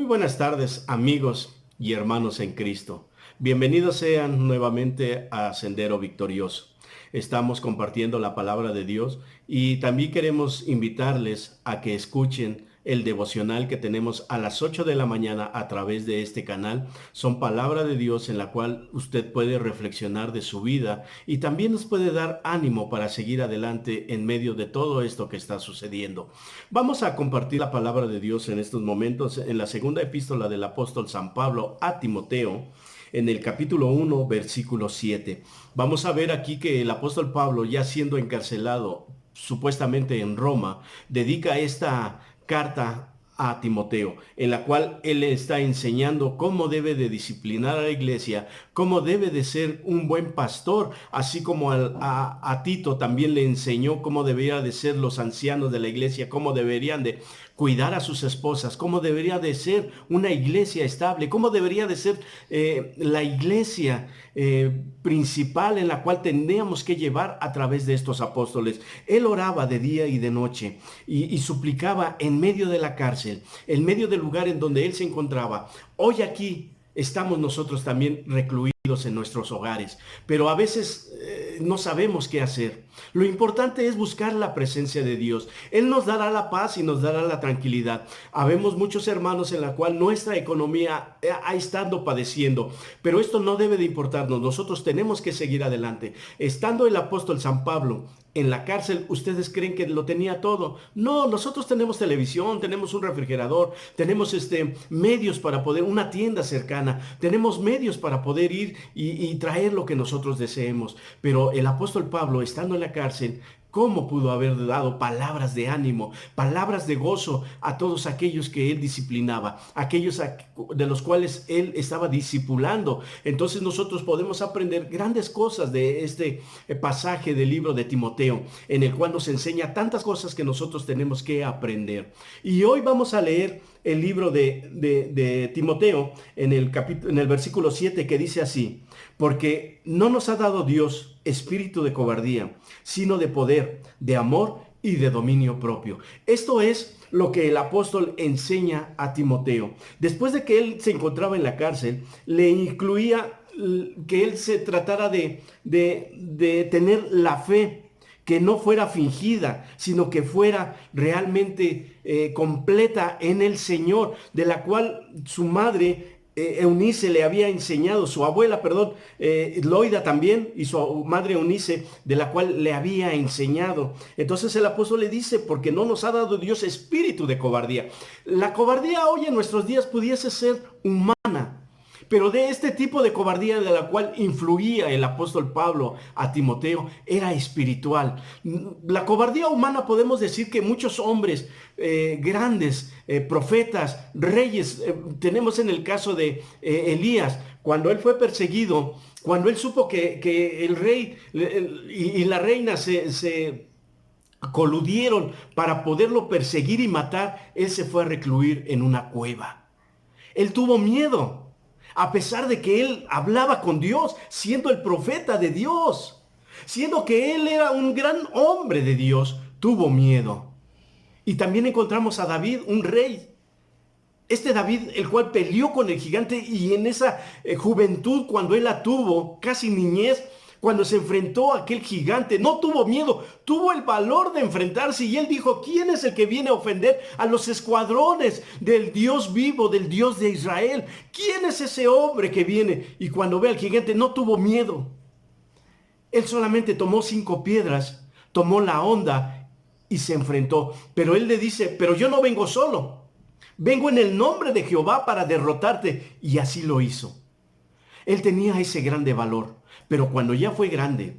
buenas tardes, amigos y hermanos en Cristo. Bienvenidos sean nuevamente a Sendero Victorioso. Estamos compartiendo la palabra de Dios y también queremos invitarles a que escuchen el devocional que tenemos a las 8 de la mañana a través de este canal. Son palabra de Dios en la cual usted puede reflexionar de su vida y también nos puede dar ánimo para seguir adelante en medio de todo esto que está sucediendo. Vamos a compartir la palabra de Dios en estos momentos en la segunda epístola del apóstol San Pablo a Timoteo, en el capítulo 1, versículo 7. Vamos a ver aquí que el apóstol Pablo, ya siendo encarcelado supuestamente en Roma, dedica esta carta a Timoteo, en la cual él está enseñando cómo debe de disciplinar a la iglesia, cómo debe de ser un buen pastor, así como a Tito también le enseñó cómo deberían de ser los ancianos de la iglesia, cómo deberían de cuidar a sus esposas, cómo debería de ser una iglesia estable, cómo debería de ser la iglesia principal en la cual teníamos que llevar a través de estos apóstoles. Él oraba de día y de noche y suplicaba en medio de la cárcel, en medio del lugar en donde él se encontraba. Hoy aquí estamos nosotros también recluidos en nuestros hogares, pero a veces no sabemos qué hacer. Lo importante es buscar la presencia de Dios. Él nos dará la paz y nos dará la tranquilidad. Habemos muchos hermanos en la cual nuestra economía ha estado padeciendo, pero esto no debe de importarnos. Nosotros tenemos que seguir adelante. Estando el apóstol San Pablo en la cárcel, ¿ustedes creen que lo tenía todo? No, nosotros tenemos televisión, tenemos un refrigerador, tenemos medios para poder, una tienda cercana, tenemos medios para poder ir y traer lo que nosotros deseemos. Pero el apóstol Pablo, estando en la cárcel, ¿cómo pudo haber dado palabras de ánimo, palabras de gozo a todos aquellos que él disciplinaba, aquellos de los cuales él estaba discipulando? Entonces nosotros podemos aprender grandes cosas de este pasaje del libro de Timoteo, en el cual nos enseña tantas cosas que nosotros tenemos que aprender. Y hoy vamos a leer el libro de Timoteo en el versículo 7, que dice así: porque no nos ha dado Dios espíritu de cobardía, sino de poder, de amor y de dominio propio. Esto es lo que el apóstol enseña a Timoteo. Después de que él se encontraba en la cárcel, le incluía que él se tratara de tener la fe, que no fuera fingida, sino que fuera realmente completa en el Señor, de la cual su madre Eunice le había enseñado, su abuela, perdón, Loida también, y su madre Eunice, de la cual le había enseñado. Entonces el apóstol le dice: porque no nos ha dado Dios espíritu de cobardía. La cobardía hoy en nuestros días pudiese ser humana, pero de este tipo de cobardía de la cual influía el apóstol Pablo a Timoteo era espiritual. La cobardía humana, podemos decir que muchos hombres grandes, profetas, reyes, tenemos en el caso de Elías, cuando él fue perseguido, cuando él supo que el rey y la reina se coludieron para poderlo perseguir y matar, él se fue a recluir en una cueva. Él tuvo miedo, a pesar de que él hablaba con Dios, siendo el profeta de Dios, siendo que él era un gran hombre de Dios, tuvo miedo. Y también encontramos a David, un rey. Este David, el cual peleó con el gigante, y en esa juventud, cuando él la tuvo, casi niñez, cuando se enfrentó a aquel gigante, no tuvo miedo, tuvo el valor de enfrentarse, y él dijo: ¿quién es el que viene a ofender a los escuadrones del Dios vivo, del Dios de Israel? ¿Quién es ese hombre que viene? Y cuando ve al gigante, no tuvo miedo. Él solamente tomó 5 piedras, tomó la honda y se enfrentó. Pero él le dice: pero yo no vengo solo, vengo en el nombre de Jehová para derrotarte. Y así lo hizo. Él tenía ese grande valor, pero cuando ya fue grande,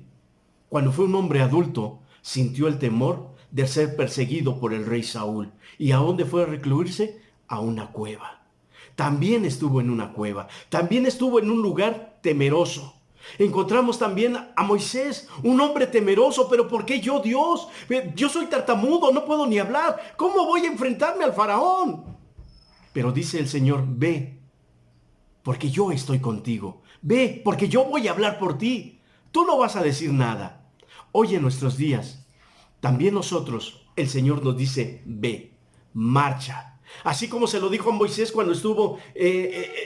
cuando fue un hombre adulto, sintió el temor de ser perseguido por el rey Saúl. ¿Y a dónde fue a recluirse? A una cueva. También estuvo en una cueva, también estuvo en un lugar temeroso. Encontramos también a Moisés, un hombre temeroso. ¿Pero por qué yo, Dios? Yo soy tartamudo, no puedo ni hablar. ¿Cómo voy a enfrentarme al faraón? Pero dice el Señor: ve, porque yo estoy contigo. Ve, porque yo voy a hablar por ti. Tú no vas a decir nada. Hoy en nuestros días, también nosotros, el Señor nos dice: ve, marcha. Así como se lo dijo a Moisés cuando estuvo,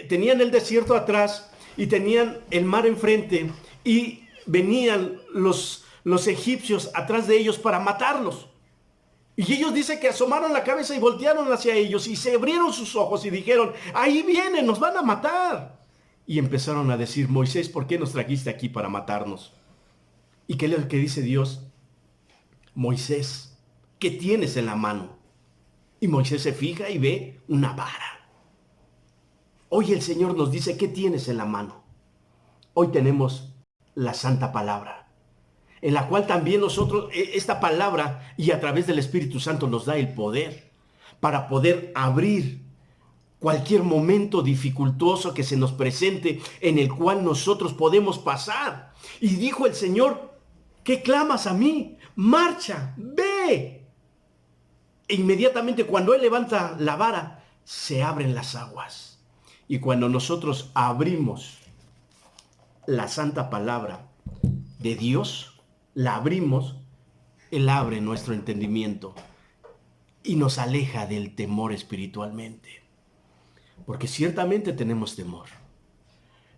tenían el desierto atrás y tenían el mar enfrente y venían los egipcios atrás de ellos para matarlos. Y ellos dicen que asomaron la cabeza y voltearon hacia ellos y se abrieron sus ojos y dijeron, ahí vienen, nos van a matar. Y empezaron a decir, Moisés, ¿por qué nos trajiste aquí para matarnos? ¿Y qué es lo que dice Dios? Moisés, ¿qué tienes en la mano? Y Moisés se fija y ve una vara. Hoy el Señor nos dice, ¿qué tienes en la mano? Hoy tenemos la santa palabra, en la cual también nosotros, esta palabra y a través del Espíritu Santo nos da el poder para poder abrir cualquier momento dificultoso que se nos presente, en el cual nosotros podemos pasar. Y dijo el Señor, ¿qué clamas a mí? Marcha, ve. E inmediatamente cuando Él levanta la vara, se abren las aguas. Y cuando nosotros abrimos la santa palabra de Dios, la abrimos, Él abre nuestro entendimiento y nos aleja del temor espiritualmente. Porque ciertamente tenemos temor,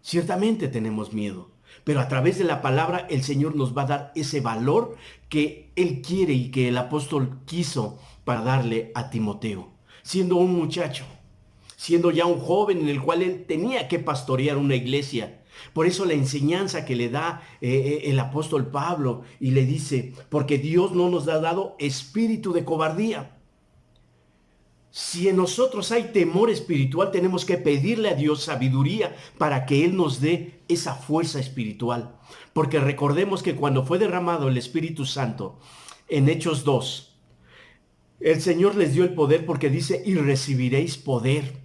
ciertamente tenemos miedo, pero a través de la palabra el Señor nos va a dar ese valor que Él quiere y que el apóstol quiso para darle a Timoteo, siendo un muchacho, siendo ya un joven en el cual él tenía que pastorear una iglesia. Por eso la enseñanza que le da el apóstol Pablo y le dice, porque Dios no nos ha dado espíritu de cobardía. Si en nosotros hay temor espiritual, tenemos que pedirle a Dios sabiduría para que Él nos dé esa fuerza espiritual. Porque recordemos que cuando fue derramado el Espíritu Santo, en Hechos 2, el Señor les dio el poder porque dice, y recibiréis poder.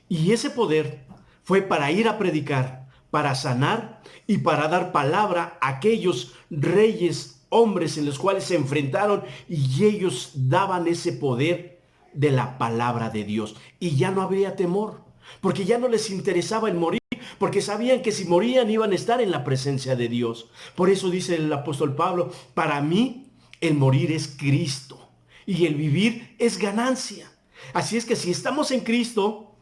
Y ese poder fue para ir a predicar, para sanar y para dar palabra a aquellos reyes, hombres en los cuales se enfrentaron y ellos daban ese poder de la palabra de Dios. Y ya no habría temor, porque ya no les interesaba el morir, porque sabían que si morían iban a estar en la presencia de Dios. Por eso dice el apóstol Pablo, para mí el morir es Cristo y el vivir es ganancia. Así es que si estamos en Cristo,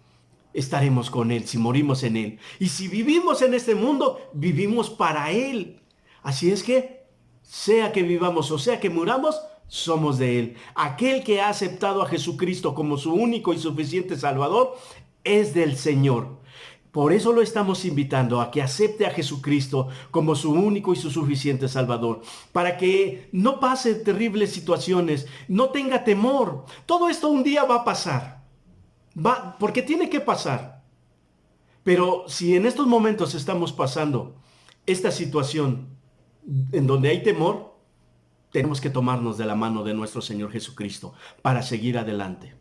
estaremos con Él, si morimos en Él. Y si vivimos en este mundo, vivimos para Él. Así es que, sea que vivamos o sea que muramos, somos de Él. Aquel que ha aceptado a Jesucristo como su único y suficiente Salvador, es del Señor. Por eso lo estamos invitando a que acepte a Jesucristo como su único y su suficiente Salvador, para que no pase terribles situaciones, no tenga temor. Todo esto un día va a pasar, porque tiene que pasar. Pero si en estos momentos estamos pasando esta situación en donde hay temor, tenemos que tomarnos de la mano de nuestro Señor Jesucristo para seguir adelante.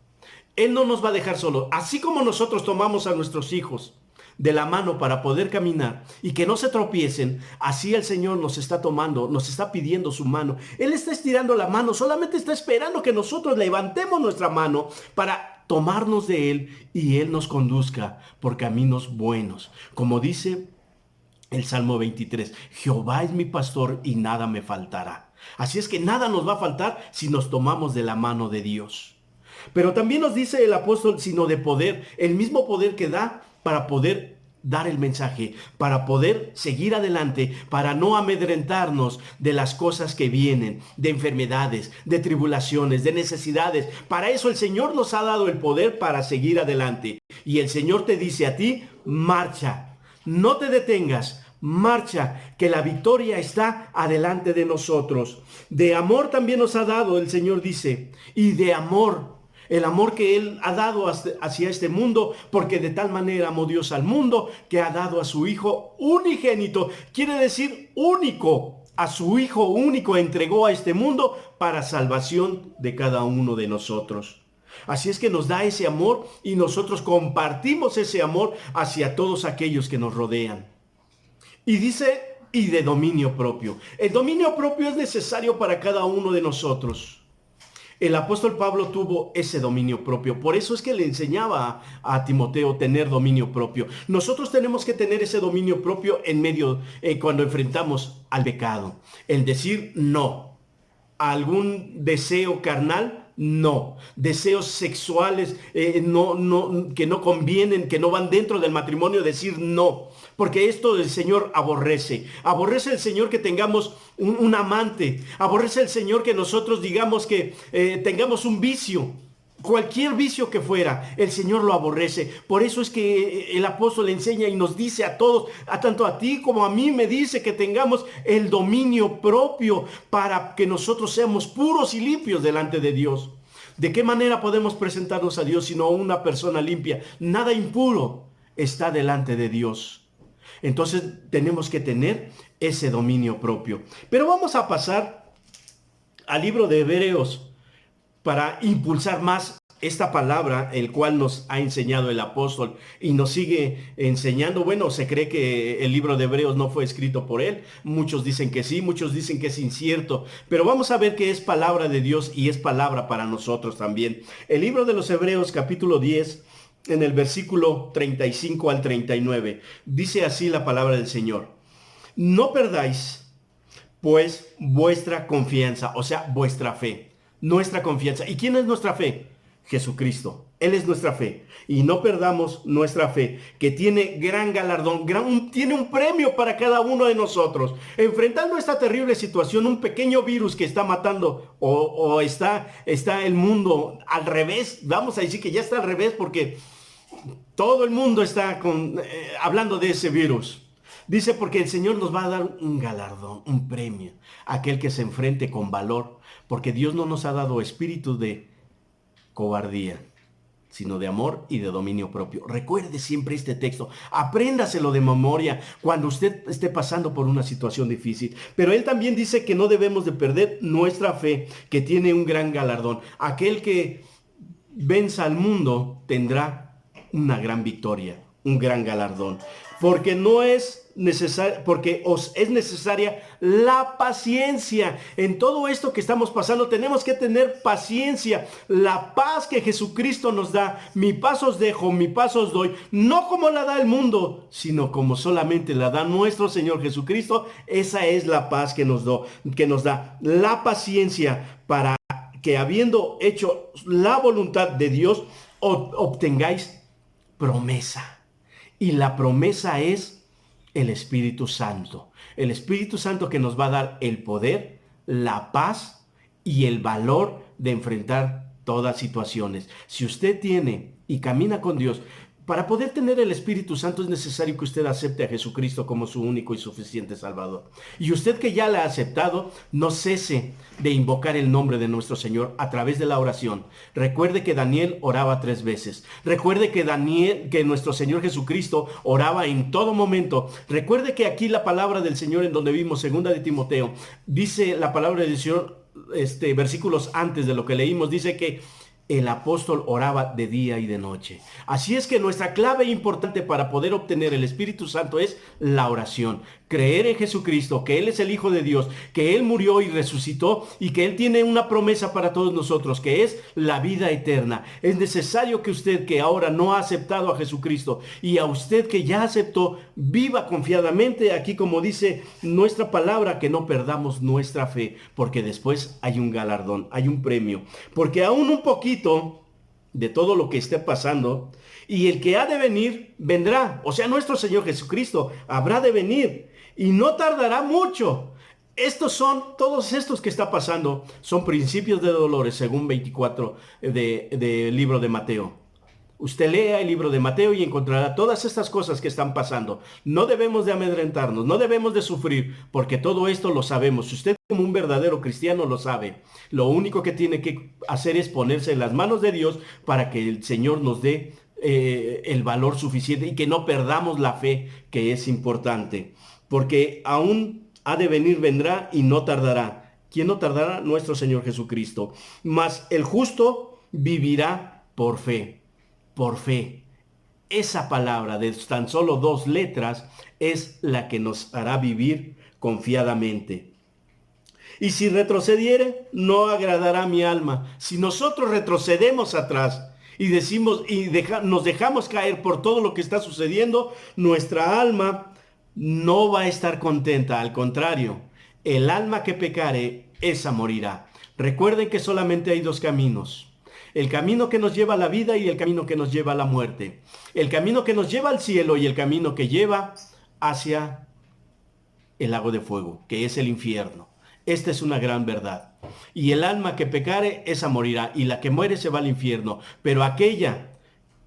Él no nos va a dejar solo. Así como nosotros tomamos a nuestros hijos de la mano para poder caminar y que no se tropiecen, así el Señor nos está tomando, nos está pidiendo su mano. Él está estirando la mano, solamente está esperando que nosotros levantemos nuestra mano para tomarnos de Él y Él nos conduzca por caminos buenos. Como dice el Salmo 23, Jehová es mi pastor y nada me faltará. Así es que nada nos va a faltar si nos tomamos de la mano de Dios. Pero también nos dice el apóstol, sino de poder, el mismo poder que da para poder dar el mensaje, para poder seguir adelante, para no amedrentarnos de las cosas que vienen, de enfermedades, de tribulaciones, de necesidades. Para eso el Señor nos ha dado el poder para seguir adelante. Y el Señor te dice a ti, marcha, no te detengas. Marcha, que la victoria está adelante de nosotros. De amor también nos ha dado, el Señor dice, y de amor, el amor que Él ha dado hacia este mundo, porque de tal manera amó Dios al mundo, que ha dado a su Hijo unigénito, quiere decir único, a su Hijo único entregó a este mundo para salvación de cada uno de nosotros. Así es que nos da ese amor y nosotros compartimos ese amor hacia todos aquellos que nos rodean. Y dice, y de dominio propio. El dominio propio es necesario para cada uno de nosotros. El apóstol Pablo tuvo ese dominio propio. Por eso es que le enseñaba a Timoteo tener dominio propio. Nosotros tenemos que tener ese dominio propio en medio, cuando enfrentamos al pecado. El decir no a algún deseo carnal, no. Deseos sexuales que no convienen, que no van dentro del matrimonio, decir no. Porque esto el Señor aborrece. Aborrece el Señor que tengamos un amante. Aborrece el Señor que nosotros digamos que tengamos un vicio. Cualquier vicio que fuera, el Señor lo aborrece. Por eso es que el apóstol enseña y nos dice a todos, tanto a ti como a mí, me dice que tengamos el dominio propio para que nosotros seamos puros y limpios delante de Dios. ¿De qué manera podemos presentarnos a Dios sino una persona limpia? Nada impuro está delante de Dios. Entonces tenemos que tener ese dominio propio. Pero vamos a pasar al libro de Hebreos para impulsar más esta palabra, el cual nos ha enseñado el apóstol y nos sigue enseñando. Bueno, se cree que el libro de Hebreos no fue escrito por él. Muchos dicen que sí, muchos dicen que es incierto. Pero vamos a ver que es palabra de Dios y es palabra para nosotros también. El libro de los Hebreos, capítulo 10, en el versículo 35 al 39, dice así la palabra del Señor. No perdáis, pues, vuestra confianza, o sea, vuestra fe. Nuestra confianza. ¿Y quién es nuestra fe? Jesucristo. Él es nuestra fe. Y no perdamos nuestra fe, que tiene gran galardón, tiene un premio para cada uno de nosotros. Enfrentando esta terrible situación, un pequeño virus que está matando o está el mundo al revés. Vamos a decir que ya está al revés porque todo el mundo está hablando de ese virus. Dice, porque el Señor nos va a dar un galardón, un premio, aquel que se enfrente con valor, porque Dios no nos ha dado espíritu de cobardía, sino de amor y de dominio propio. Recuerde siempre este texto, apréndaselo de memoria cuando usted esté pasando por una situación difícil. Pero él también dice que no debemos de perder nuestra fe, que tiene un gran galardón. Aquel que venza al mundo tendrá una gran victoria, un gran galardón. Porque no es necesario, porque os es necesaria la paciencia. En todo esto que estamos pasando tenemos que tener paciencia. La paz que Jesucristo nos da. Mi paz os dejo, mi paz os doy. No como la da el mundo, sino como solamente la da nuestro Señor Jesucristo. Esa es la paz que nos da la paciencia para que habiendo hecho la voluntad de Dios, obtengáis promesa. Y la promesa es el Espíritu Santo. El Espíritu Santo que nos va a dar el poder, la paz y el valor de enfrentar todas situaciones. Si usted tiene y camina con Dios, para poder tener el Espíritu Santo es necesario que usted acepte a Jesucristo como su único y suficiente Salvador. Y usted que ya la ha aceptado, no cese de invocar el nombre de nuestro Señor a través de la oración. Recuerde que Daniel oraba 3 veces. Recuerde que nuestro Señor Jesucristo oraba en todo momento. Recuerde que aquí la palabra del Señor en donde vimos 2 de Timoteo, dice la palabra del Señor, versículos antes de lo que leímos, dice que el apóstol oraba de día y de noche. Así es que nuestra clave importante para poder obtener el Espíritu Santo es la oración. Creer en Jesucristo, que Él es el Hijo de Dios, que Él murió y resucitó y que Él tiene una promesa para todos nosotros, que es la vida eterna. Es necesario que usted que ahora no ha aceptado a Jesucristo y a usted que ya aceptó, viva confiadamente aquí como dice nuestra palabra, que no perdamos nuestra fe, porque después hay un galardón, hay un premio. Porque aún un poquito de todo lo que esté pasando, y el que ha de venir, vendrá. O sea, nuestro Señor Jesucristo habrá de venir y no tardará mucho. Todos estos que está pasando, son principios de dolores, según 24 del libro de Mateo. Usted lea el libro de Mateo y encontrará todas estas cosas que están pasando. No debemos de amedrentarnos, no debemos de sufrir, porque todo esto lo sabemos. Usted como un verdadero cristiano lo sabe. Lo único que tiene que hacer es ponerse en las manos de Dios para que el Señor nos dé el valor suficiente y que no perdamos la fe, que es importante. Porque aún ha de venir, vendrá y no tardará. ¿Quién no tardará? Nuestro Señor Jesucristo. Mas el justo vivirá por fe. Por fe. Esa palabra de tan solo 2 letras es la que nos hará vivir confiadamente. Y si retrocediere, no agradará mi alma. Si nosotros retrocedemos atrás y decimos nos dejamos caer por todo lo que está sucediendo, nuestra alma no va a estar contenta. Al contrario, el alma que pecare, esa morirá. Recuerden que solamente hay dos caminos. El camino que nos lleva a la vida y el camino que nos lleva a la muerte. El camino que nos lleva al cielo y el camino que lleva hacia el lago de fuego, que es el infierno. Esta es una gran verdad. Y el alma que pecare, esa morirá, y la que muere se va al infierno. Pero aquella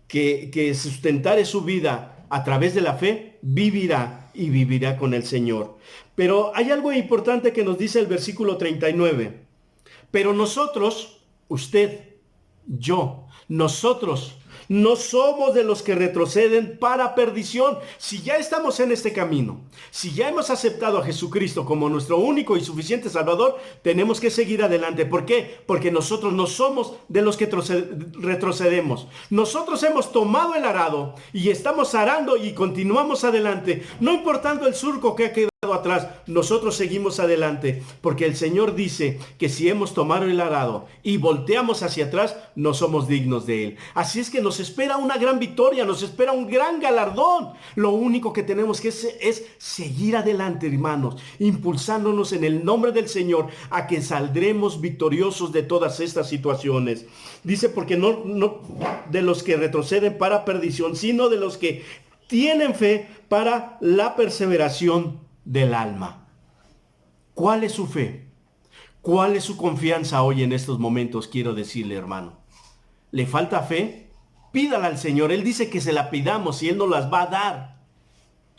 que sustentare su vida a través de la fe, vivirá y vivirá con el Señor. Pero hay algo importante que nos dice el versículo 39. Pero nosotros, usted, yo, nosotros, no somos de los que retroceden para perdición. Si ya estamos en este camino, si ya hemos aceptado a Jesucristo como nuestro único y suficiente Salvador, tenemos que seguir adelante. ¿Por qué? Porque nosotros no somos de los que retrocedemos. Nosotros hemos tomado el arado y estamos arando y continuamos adelante, no importando el surco que ha quedado atrás. Nosotros seguimos adelante, porque el Señor dice que si hemos tomado el arado y volteamos hacia atrás, no somos dignos de Él. Así es que nos espera una gran victoria, nos espera un gran galardón. Lo único que tenemos que es seguir adelante, hermanos, impulsándonos en el nombre del Señor a que saldremos victoriosos de todas estas situaciones. Dice, porque no de los que retroceden para perdición, sino de los que tienen fe para la perseveración del alma. ¿Cuál es su fe? ¿Cuál es su confianza hoy en estos momentos? Quiero decirle, hermano, ¿le falta fe? Pídala al Señor. Él dice que se la pidamos y Él nos las va a dar.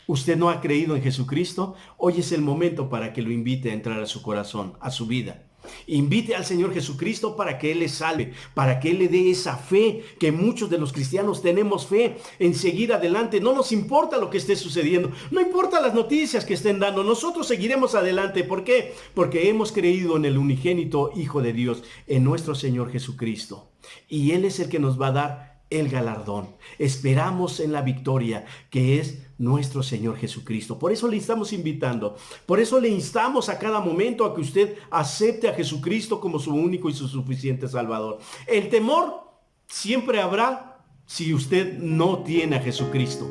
¿Usted no ha creído en Jesucristo? Hoy es el momento para que lo invite a entrar a su corazón, a su vida. Invite al Señor Jesucristo para que Él le salve, para que Él le dé esa fe que muchos de los cristianos tenemos fe en seguir adelante. No nos importa lo que esté sucediendo, no importa las noticias que estén dando, nosotros seguiremos adelante. ¿Por qué? Porque hemos creído en el unigénito Hijo de Dios, en nuestro Señor Jesucristo. Y Él es el que nos va a dar el galardón. Esperamos en la victoria que es nuestro Señor Jesucristo. Por eso le estamos invitando, por eso le instamos a cada momento a que usted acepte a Jesucristo como su único y su suficiente Salvador. El temor siempre habrá si usted no tiene a Jesucristo,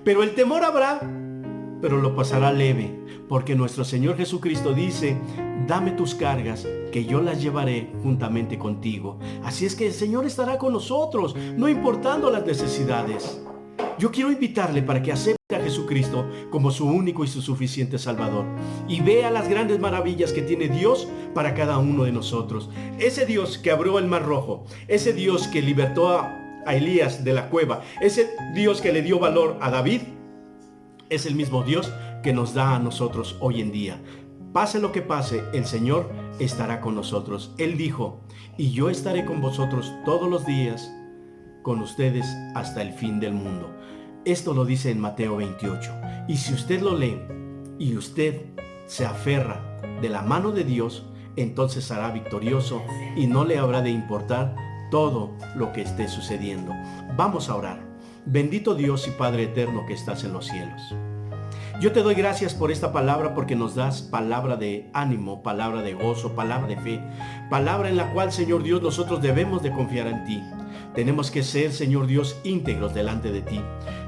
pero el temor habrá, pero lo pasará leve, porque nuestro Señor Jesucristo dice: dame tus cargas, que yo las llevaré juntamente contigo. Así es que el Señor estará con nosotros, no importando las necesidades. Yo quiero invitarle para que acepte a Jesucristo como su único y su suficiente Salvador, y vea las grandes maravillas que tiene Dios para cada uno de nosotros. Ese Dios que abrió el Mar Rojo, ese Dios que libertó a Elías de la cueva, ese Dios que le dio valor a David, es el mismo Dios que nos da a nosotros hoy en día. Pase lo que pase, el Señor estará con nosotros. Él dijo: y yo estaré con vosotros todos los días, con ustedes hasta el fin del mundo. Esto lo dice en Mateo 28. Y si usted lo lee y usted se aferra de la mano de Dios, entonces será victorioso y no le habrá de importar todo lo que esté sucediendo. Vamos a orar. Bendito Dios y Padre eterno que estás en los cielos, yo te doy gracias por esta palabra, porque nos das palabra de ánimo, palabra de gozo, palabra de fe, palabra en la cual, Señor Dios, nosotros debemos de confiar en ti. Tenemos que ser, Señor Dios, íntegros delante de ti.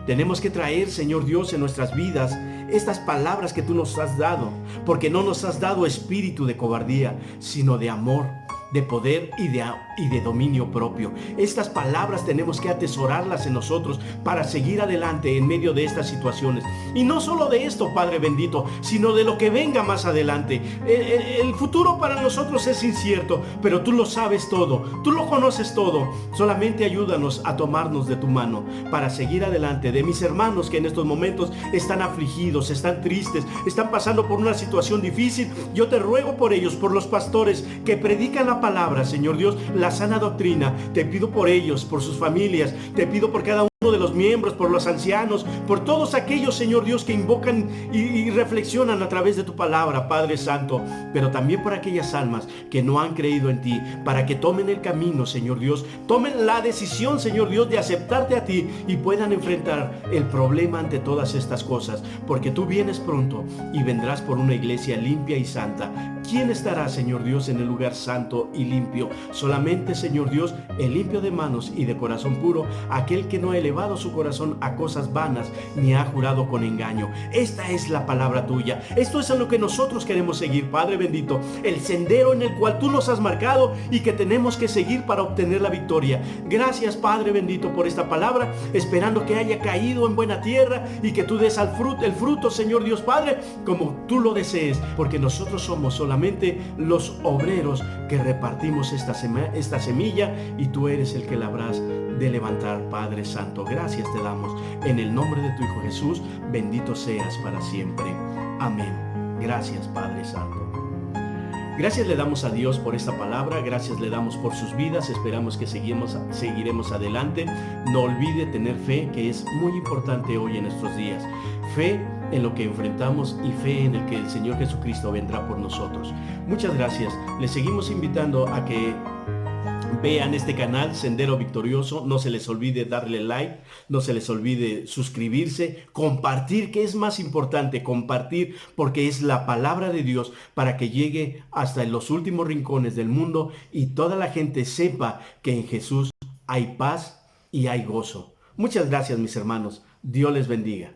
Tenemos que traer, Señor Dios, en nuestras vidas estas palabras que tú nos has dado, porque no nos has dado espíritu de cobardía, sino de amor, de poder y de dominio propio. Estas palabras tenemos que atesorarlas en nosotros para seguir adelante en medio de estas situaciones. Y no solo de esto, Padre bendito, sino de lo que venga más adelante. El futuro para nosotros es incierto, pero tú lo sabes todo, tú lo conoces todo. Solamente ayúdanos a tomarnos de tu mano para seguir adelante. De mis hermanos que en estos momentos están afligidos, están tristes, están pasando por una situación difícil, yo te ruego por ellos, por los pastores que predican la palabra, Señor Dios, la sana doctrina. Te pido por ellos, por sus familias, te pido por cada uno de los miembros, por los ancianos, por todos aquellos, Señor Dios, que invocan y reflexionan a través de tu palabra, Padre Santo, pero también por aquellas almas que no han creído en ti, para que tomen el camino, Señor Dios, tomen la decisión, Señor Dios, de aceptarte a ti y puedan enfrentar el problema ante todas estas cosas, porque tú vienes pronto y vendrás por una iglesia limpia y santa. ¿quién estará, Señor Dios, en el lugar santo y limpio? Solamente, Señor Dios, el limpio de manos y de corazón puro, aquel que no ha elevado su corazón a cosas vanas, ni ha jurado con engaño. Esta es la palabra tuya. Esto es a lo que nosotros queremos seguir, Padre bendito. El sendero en el cual tú nos has marcado y que tenemos que seguir para obtener la victoria. Gracias, Padre bendito, por esta palabra, esperando que haya caído en buena tierra y que tú des el fruto, Señor Dios Padre, como tú lo desees, porque nosotros somos solamente los obreros que repartimos esta semilla y tú eres el que la habrás de levantar, Padre Santo. Gracias te damos en el nombre de tu Hijo Jesús. Bendito seas para siempre. Amén. Gracias, Padre Santo. Gracias le damos a Dios por esta palabra, gracias le damos por sus vidas, esperamos que seguiremos adelante. No olvide tener fe, que es muy importante hoy en estos días. Fe en lo que enfrentamos y fe en el que el Señor Jesucristo vendrá por nosotros. Muchas gracias. Les seguimos invitando a que vean este canal Sendero Victorioso. No se les olvide darle like, no se les olvide suscribirse, compartir, que es más importante, compartir, porque es la palabra de Dios para que llegue hasta los últimos rincones del mundo y toda la gente sepa que en Jesús hay paz y hay gozo. Muchas gracias, mis hermanos. Dios les bendiga.